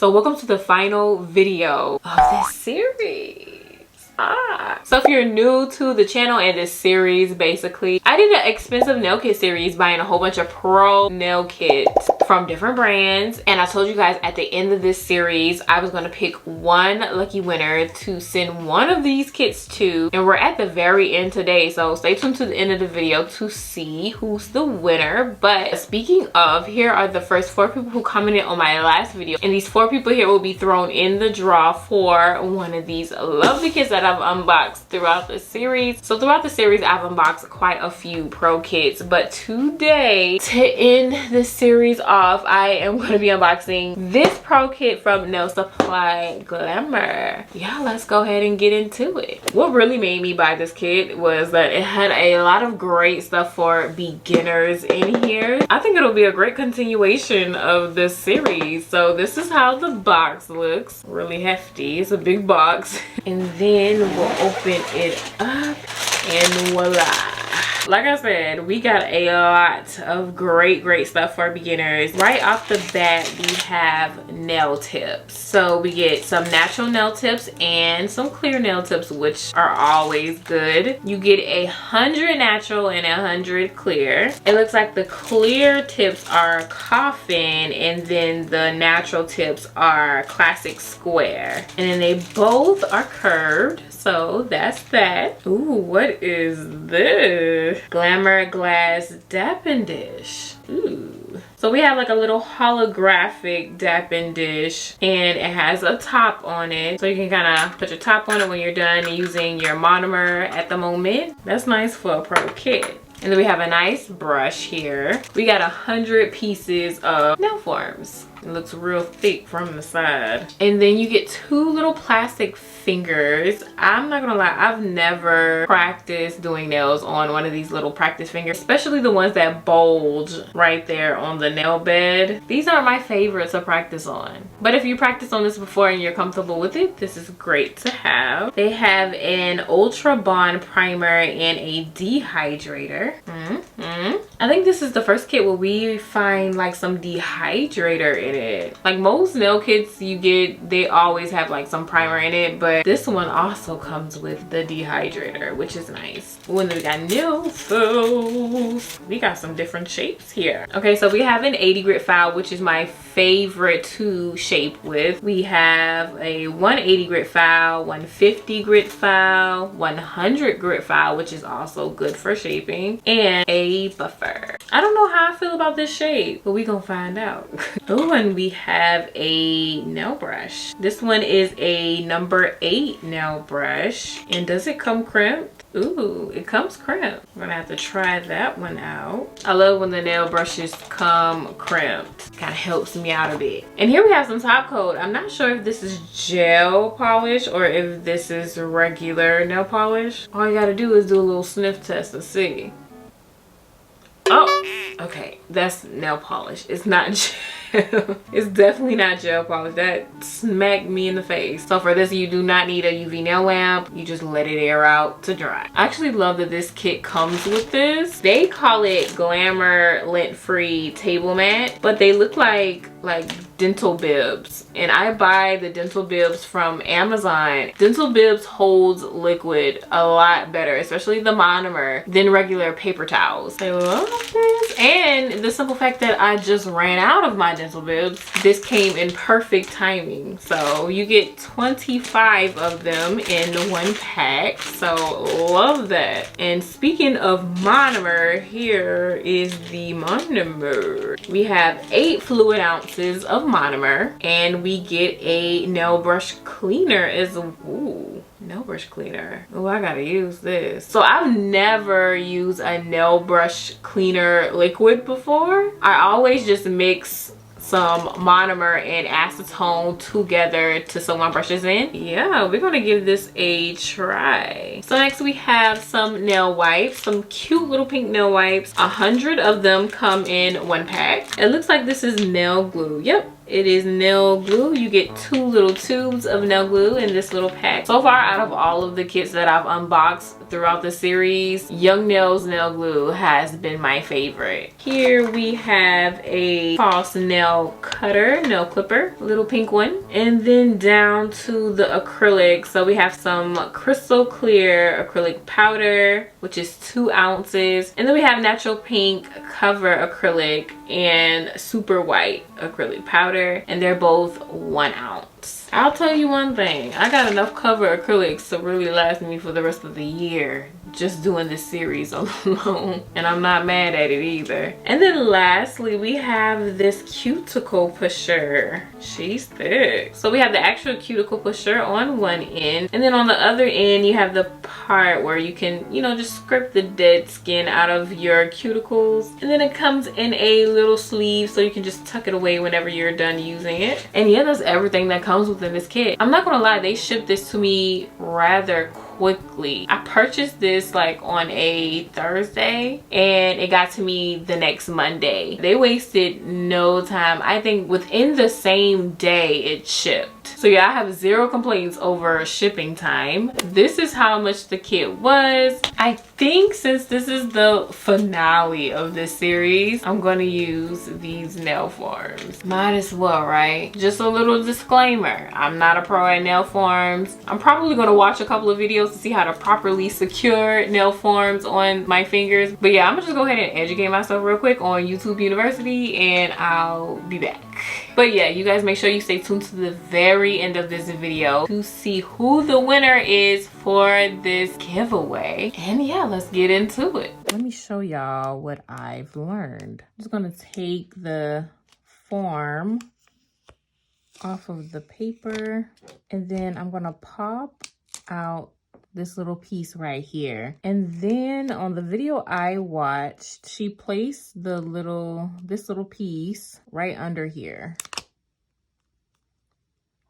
So welcome to the final video of this series. So if you're new to the channel and this series, basically I did an expensive nail kit series buying a whole bunch of pro nail kits from different brands, and I told you guys at the end of this series I was going to pick one lucky winner to send one of these kits to, and we're at the very end today, so stay tuned to the end of the video to see who's the winner. But speaking of, here are the first 4 people who commented on my last video, and these 4 people here will be thrown in the draw for one of these lovely kits that I've unboxed throughout the series. So throughout the series I've unboxed quite a few pro kits, but today, to end this series off, I am going to be unboxing this pro kit from Nail Supply Glamour. Yeah, let's go ahead and get into it. What really made me buy this kit was that it had a lot of great stuff for beginners in here. I think it'll be a great continuation of this series. So this is how the box looks. Really hefty. It's a big box. And then we'll open it up and voila. Like I said, we got a lot of great stuff for beginners. Right off the bat, we have nail tips. So we get some natural nail tips and some clear nail tips, which are always good. You get 100 natural and 100 clear. It looks like the clear tips are coffin and then the natural tips are classic square. And then they both are curved. So that's that. Ooh, what is this? Glamour glass dapping dish. Ooh. So we have like a little holographic dapping dish, and it has a top on it. So you can kind of put your top on it when you're done using your monomer at the moment. That's nice for a pro kit. And then we have a nice brush here. We got 100 pieces of nail forms. It looks real thick from the side. And then you get 2 little plastic fingers. I'm not gonna lie, I've never practiced doing nails on one of these little practice fingers, especially the ones that bulge right there on the nail bed. These aren't my favorites to practice on. But if you practiced on this before and you're comfortable with it, this is great to have. They have an Ultra Bond primer and a dehydrator. I think this is the first kit where we find like some dehydrator in it. Like most nail kits you get, they always have like some primer in it, but this one also comes with the dehydrator, which is nice. When we got nail files, we got some different shapes here. Okay, so we have an 80 grit file, which is my favorite to shape with. We have a 180 grit file, 150 grit file, 100 grit file, which is also good for shaping, and a buffer. I don't know how I feel about this shape, but we gonna find out. Oh, and we have a nail brush. This one is a number 8 nail brush. And does it come crimped? Ooh, it comes crimped. I'm gonna have to try that one out. I love when the nail brushes come crimped. Kind of helps me out a bit. And here we have some top coat. I'm not sure if this is gel polish or if this is regular nail polish. All you gotta do is do a little sniff test to see. Oh, okay, that's nail polish. It's not gel. It's definitely not gel polish. That smacked me in the face. So for this, you do not need a UV nail lamp. You just let it air out to dry. I actually love that this kit comes with this. They call it Glamour lint-free table mat, but they look like dental bibs, and I buy the dental bibs from Amazon. Dental bibs holds liquid a lot better, especially the monomer, than regular paper towels. I love this. And the simple fact that I just ran out of my dental bibs, this came in perfect timing. So you get 25 of them in one pack, so love that. And speaking of monomer, here is the monomer. We have 8 fluid ounces of monomer, and we get a nail brush cleaner as ooh, nail brush cleaner. Oh, I gotta use this. So I've never used a nail brush cleaner liquid before. I always just mix some monomer and acetone together to soak my brushes in. Yeah, we're gonna give this a try. So next we have some nail wipes, some cute little pink nail wipes. 100 of them come in one pack. It looks like this is nail glue. Yep, It is nail glue. You get 2 little tubes of nail glue in this little pack. So far, out of all of the kits that I've unboxed throughout the series, Young Nails nail glue has been my favorite. Here we have a false nail cutter, nail clipper, little pink one. And then down to the acrylic. So we have some crystal clear acrylic powder, which is 2 ounces. And then we have natural pink cover acrylic and super white acrylic powder. And they're both 1 ounce. I'll tell you one thing, I got enough cover acrylics to really last me for the rest of the year just doing this series alone, and I'm not mad at it either. And then lastly, we have this cuticle pusher. She's thick. So we have the actual cuticle pusher on one end, and then on the other end you have the part where you can, you know, just scrape the dead skin out of your cuticles. And then it comes in a little sleeve so you can just tuck it away whenever you're done using it. And yeah, that's everything that comes within this kit. I'm not gonna lie, they shipped this to me rather quickly. I purchased this like on a Thursday and it got to me the next Monday. They wasted no time. I think within the same day it shipped. So yeah, I have 0 complaints over shipping time. This is how much the kit was. I think since this is the finale of this series, I'm gonna use these nail forms. Might as well, right? Just a little disclaimer, I'm not a pro at nail forms. I'm probably gonna watch a couple of videos to see how to properly secure nail forms on my fingers. But yeah, I'm gonna just go ahead and educate myself real quick on YouTube University and I'll be back. But yeah, you guys make sure you stay tuned to the very end of this video to see who the winner is for this giveaway. And yeah, let's get into it. Let me show y'all what I've learned. I'm just gonna take the form off of the paper and then I'm gonna pop out this little piece right here. And then on the video I watched, she placed this little piece right under here.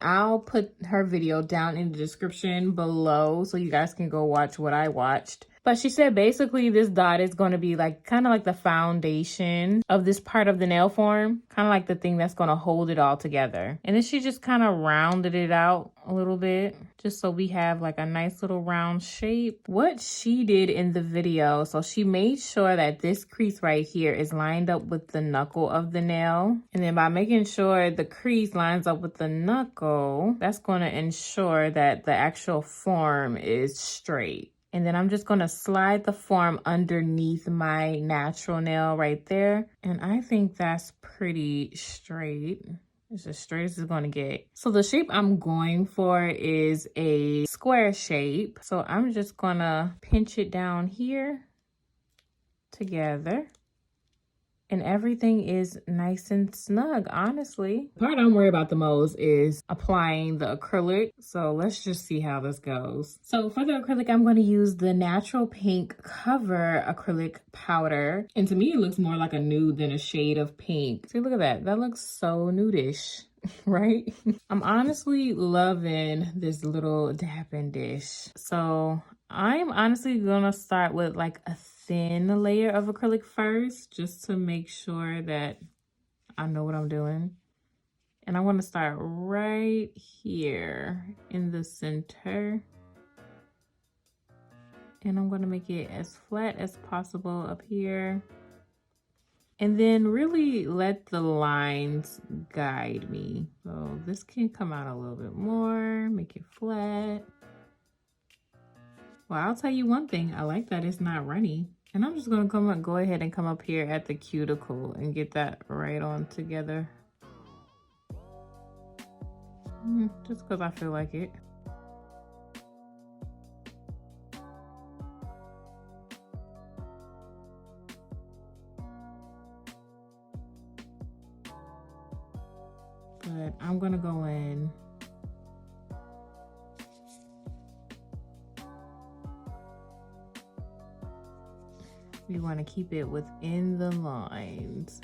I'll put her video down in the description below so you guys can go watch what I watched. But she said basically this dot is going to be like kind of like the foundation of this part of the nail form, kind of like the thing that's going to hold it all together. And then she just kind of rounded it out a little bit just so we have like a nice little round shape. What she did in the video, so she made sure that this crease right here is lined up with the knuckle of the nail. And then by making sure the crease lines up with the knuckle, that's going to ensure that the actual form is straight. And then I'm just going to slide the form underneath my natural nail right there. And I think that's pretty straight. It's as straight as it's going to get. So the shape I'm going for is a square shape. So I'm just going to pinch it down here together. And everything is nice and snug, honestly. The part I'm worried about the most is applying the acrylic. So let's just see how this goes. So for the acrylic, I'm going to use the natural pink cover acrylic powder. And to me, it looks more like a nude than a shade of pink. See, look at that. That looks so nudish, right? I'm honestly loving this little dapping dish. So I'm honestly gonna start with like a thin layer of acrylic first, just to make sure that I know what I'm doing. And I want to start right here in the center. And I'm going to make it as flat as possible up here. And then really let the lines guide me. So this can come out a little bit more, make it flat. Well, I'll tell you one thing, I like that it's not runny. And I'm just gonna go ahead and come up here at the cuticle and get that right on together. Just because I feel like it. But I'm gonna go in. You want to keep it within the lines.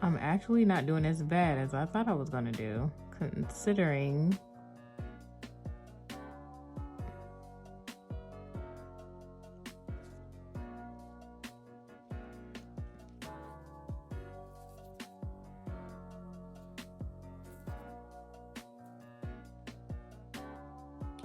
I'm actually not doing as bad as I thought I was gonna do, considering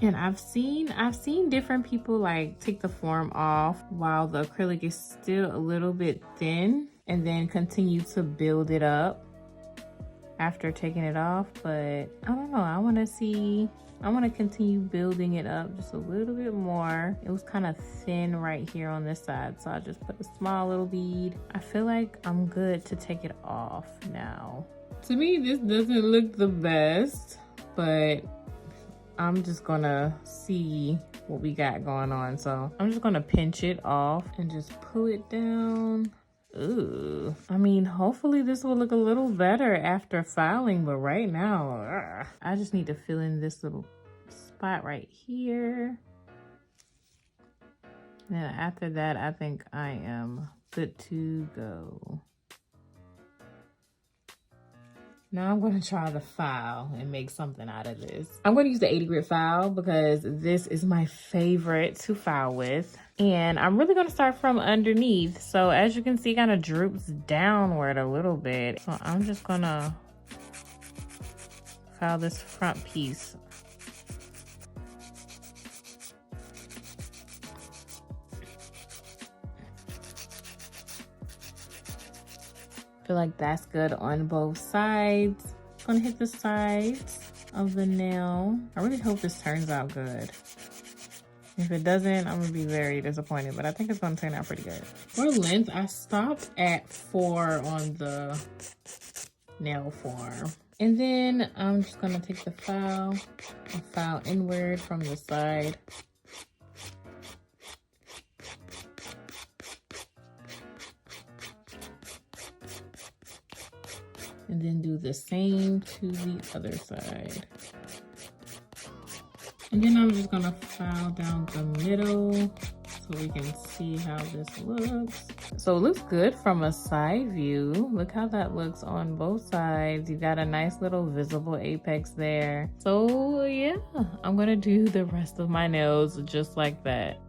And I've seen different people like take the form off while the acrylic is still a little bit thin and then continue to build it up after taking it off. But I don't know, I want to continue building it up just a little bit more. It was kind of thin right here on this side, so I just put a small little bead. I feel like I'm good to take it off now. To me, this doesn't look the best, but I'm just gonna see what we got going on. So I'm just gonna pinch it off and just pull it down. Ooh, I mean, hopefully this will look a little better after filing, but right now, I just need to fill in this little spot right here. And then after that, I think I am good to go. Now I'm going to try to file and make something out of this. I'm going to use the 80 grit file because this is my favorite to file with. And I'm really going to start from underneath. So as you can see, it kind of droops downward a little bit. So I'm just going to file this front piece. Feel like that's good on both sides. I'm gonna hit the sides of the nail. I really hope this turns out good. If it doesn't, I'm gonna be very disappointed, but I think it's gonna turn out pretty good. For length, I stopped at 4 on the nail form. And then I'm just gonna take the file and file inward from the side. And then do the same to the other side. And then I'm just gonna file down the middle so we can see how this looks. So it looks good from a side view. Look how that looks on both sides. You got a nice little visible apex there. So yeah, I'm gonna do the rest of my nails just like that.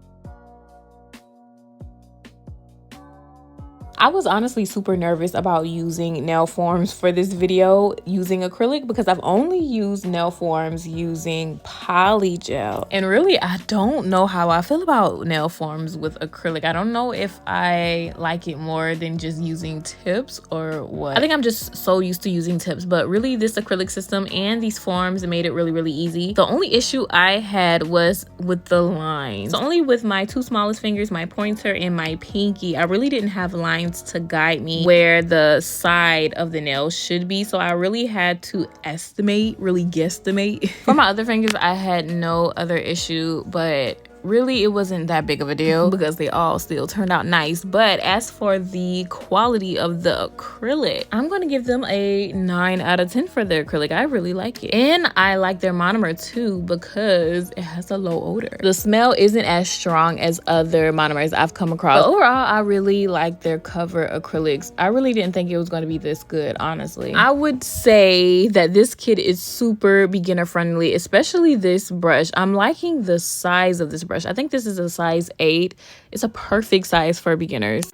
I was honestly super nervous about using nail forms for this video using acrylic because I've only used nail forms using poly gel. And really, I don't know how I feel about nail forms with acrylic. I don't know if I like it more than just using tips or what. I think I'm just so used to using tips, but really this acrylic system and these forms made it really, really easy. The only issue I had was with the lines. So only with my 2 smallest fingers, my pointer and my pinky, I really didn't have lines to guide me where the side of the nail should be. So I really had to estimate, really guesstimate. For my other fingers, I had no other issue, but really it wasn't that big of a deal because they all still turned out nice. But as for the quality of the acrylic, I'm gonna give them a 9 out of 10 for their acrylic. I really like it. And I like their monomer too because it has a low odor. The smell isn't as strong as other monomers I've come across. But overall, I really like their cover acrylics. I really didn't think it was gonna be this good, honestly. I would say that this kit is super beginner friendly, especially this brush. I'm liking the size of this brush. I think this is a size 8. It's a perfect size for beginners.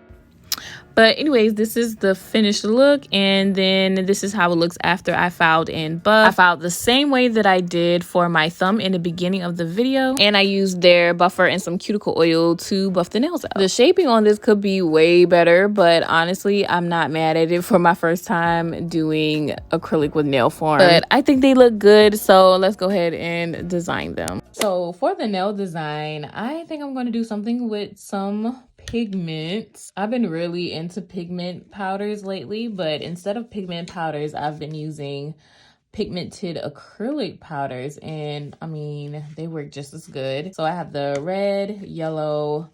But anyways, this is the finished look, and then this is how it looks after I filed and buffed. I filed the same way that I did for my thumb in the beginning of the video, and I used their buffer and some cuticle oil to buff the nails out. The shaping on this could be way better, but honestly, I'm not mad at it for my first time doing acrylic with nail form. But I think they look good, so let's go ahead and design them. So for the nail design, I think I'm going to do something with some pigments. I've been really into pigment powders lately, but instead of pigment powders, I've been using pigmented acrylic powders, and I mean, they work just as good. So I have the red, yellow,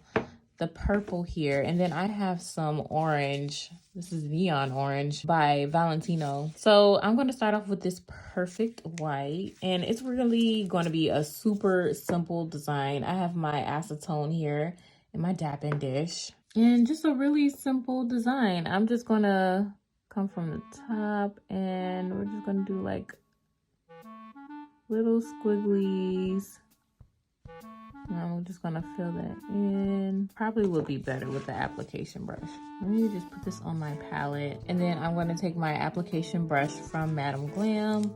the purple here, and then I have some orange. This is neon orange by Valentino. So I'm going to start off with this perfect white, and it's really going to be a super simple design. I have my acetone here in my dapping dish, and just a really simple design. I'm just gonna come from the top, and we're just gonna do like little squigglies, and I'm just gonna fill that in. Probably will be better with the application brush. Let me just put this on my palette, and then I'm gonna take my application brush from Madam Glam.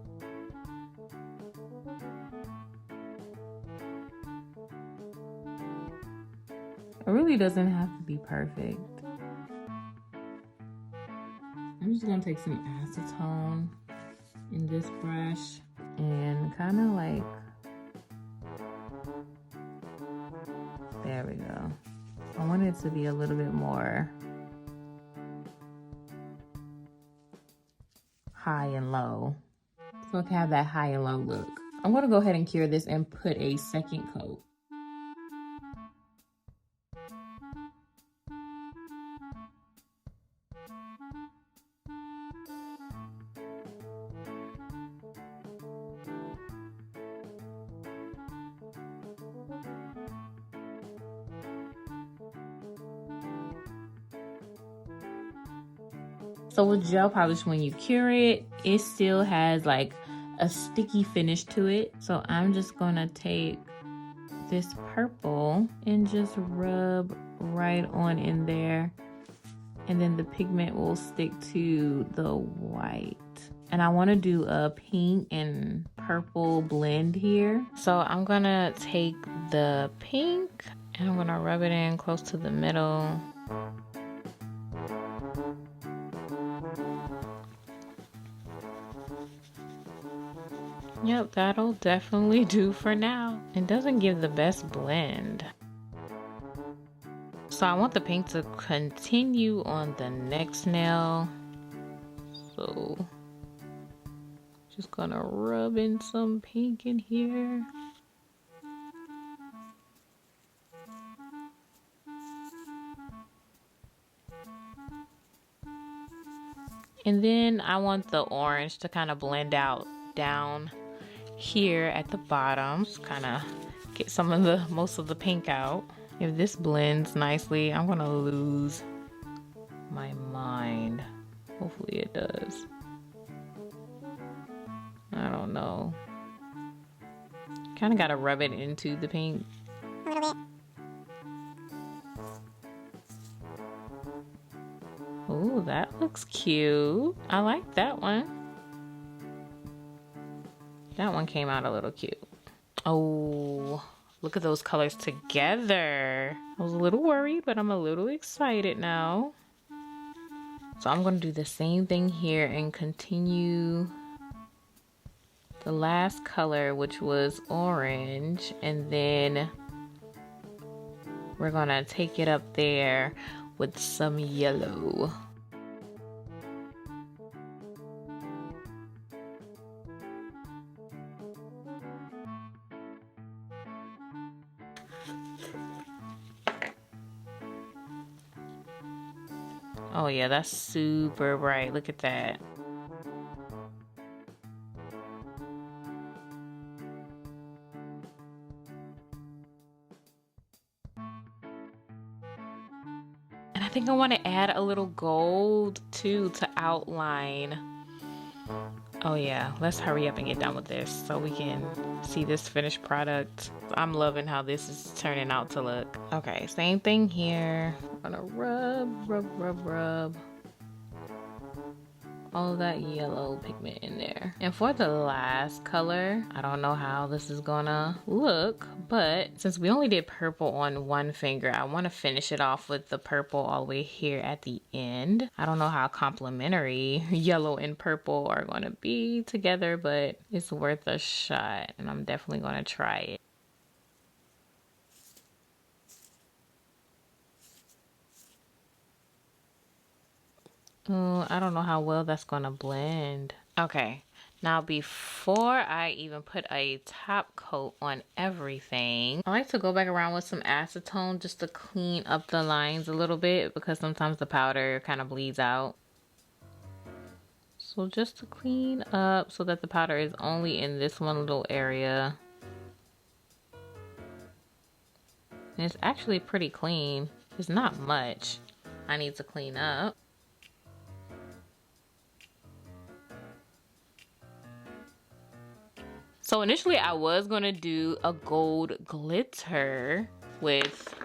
really doesn't have to be perfect. I'm just gonna take some acetone in this brush and kind of like, there we go. I want it to be a little bit more high and low, so it can have that high and low look. I'm gonna go ahead and cure this and put a second coat. So with gel polish, when you cure it, it still has like a sticky finish to it. So I'm just gonna take this purple and just rub right on in there. And then the pigment will stick to the white. And I wanna do a pink and purple blend here. So I'm gonna take the pink and I'm gonna rub it in close to the middle. Yep, that'll definitely do for now. It doesn't give the best blend. So I want the pink to continue on the next nail. So just gonna rub in some pink in here. And then I want the orange to kind of blend out down here at the bottom. Just kind of get some of the most of the pink out. If this blends nicely, I'm gonna lose my mind. Hopefully it does. I don't know. Kind of gotta rub it into the pink. A little bit. Ooh, that looks cute. I like that one. That one came out a little cute. Oh, look at those colors together. I was a little worried, but I'm a little excited now. So I'm gonna do the same thing here and continue the last color, which was orange, and then we're gonna take it up there with some yellow. Oh yeah, that's super bright. Look at that. And I think I want to add a little gold too to outline. Oh yeah, let's hurry up and get done with this so we can see this finished product. I'm loving how this is turning out to look. Okay, same thing here. I'm gonna rub all of that yellow pigment in there. And for the last color, I don't know how this is gonna look, but since we only did purple on one finger, I want to finish it off with the purple all the way here at the end. I don't know how complementary yellow and purple are gonna be together, but it's worth a shot and I'm definitely gonna try it. Oh, I don't know how well that's gonna blend. Okay, now before I even put a top coat on everything, I like to go back around with some acetone just to clean up the lines a little bit because sometimes the powder kind of bleeds out. So just to clean up so that the powder is only in this one little area. And it's actually pretty clean. There's not much I need to clean up. So initially I was gonna do a gold glitter with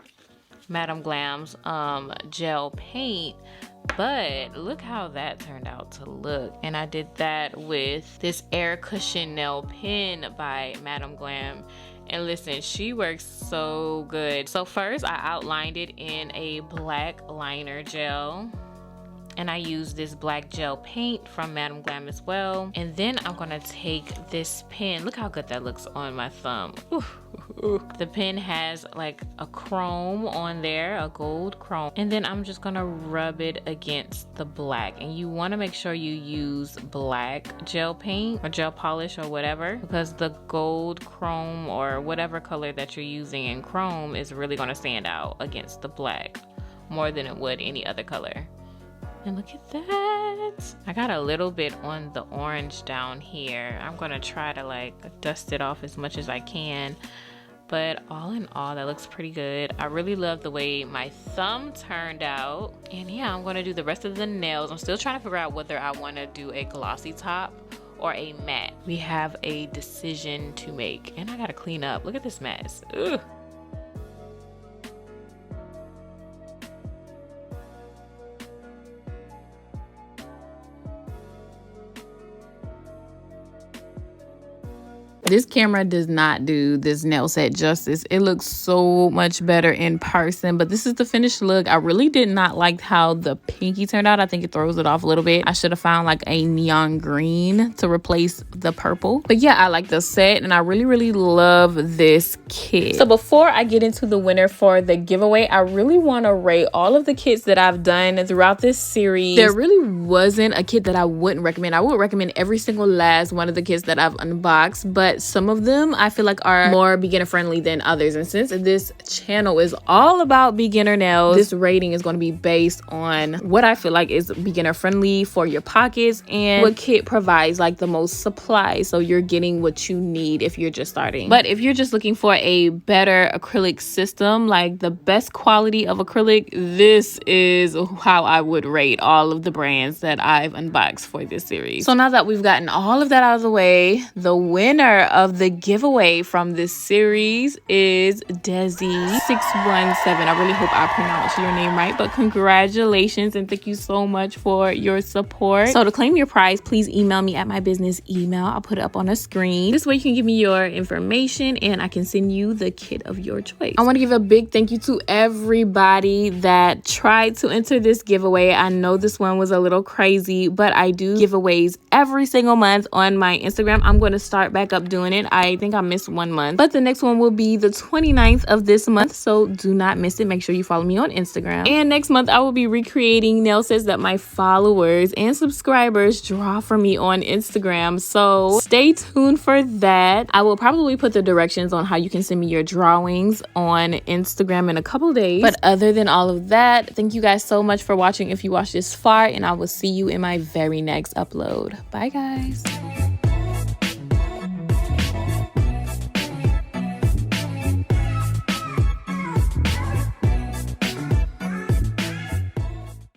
Madam Glam's gel paint, but look how that turned out to look. And I did that with this air cushion nail pen by Madam Glam. And listen, she works so good. So first I outlined it in a black liner gel. And I use this black gel paint from Madam Glam as well. And then I'm gonna take this pen. Look how good that looks on my thumb. Ooh, ooh. The pen has like a chrome on there, a gold chrome. And then I'm just gonna rub it against the black. And you wanna make sure you use black gel paint or gel polish or whatever, because the gold chrome or whatever color that you're using in chrome is really gonna stand out against the black more than it would any other color. And look at that. I got a little bit on the orange down here. I'm gonna try to like dust it off as much as I can. But all in all, that looks pretty good. I really love the way my thumb turned out. And yeah, I'm gonna do the rest of the nails. I'm still trying to figure out whether I wanna do a glossy top or a matte. We have a decision to make. And I gotta clean up. Look at this mess. Ugh. This camera does not do this nail set justice. It looks so much better in person, but this is the finished look. I really did not like how the pinky turned out. I think it throws it off a little bit. I should have found like a neon green to replace the purple. But yeah, I like the set and I really love this kit. So before I get into the winner for the giveaway, I really want to rate all of the kits that I've done throughout this series. There really wasn't a kit that I wouldn't recommend. I would recommend every single last one of the kits that I've unboxed, but some of them I feel like are more beginner friendly than others. And since this channel is all about beginner nails, this rating is going to be based on what I feel like is beginner friendly for your pockets and what kit provides like the most supply, so you're getting what you need if you're just starting. But if you're just looking for a better acrylic system, like the best quality of acrylic, this is how I would rate all of the brands that I've unboxed for this series. So now that we've gotten all of that out of the way, the winner of the giveaway from this series is Desi617. I really hope I pronounced your name right, but congratulations and thank you so much for your support. So to claim your prize, please email me at my business email. I'll put it up on the screen. This way you can give me your information and I can send you the kit of your choice. I want to give a big thank you to everybody that tried to enter this giveaway. I know this one was a little crazy, but I do giveaways every single month on my Instagram. I'm going to start back up doing it. I think I missed 1 month, but the next one will be the 29th of this month, so do not miss it. Make sure you follow me on Instagram. And next month I will be recreating nail sets that my followers and subscribers draw for me on Instagram, so stay tuned for that. I will probably put the directions on how you can send me your drawings on Instagram in a couple days. But other than all of that, thank you guys so much for watching if you watched this far, and I will see you in my very next upload. Bye guys.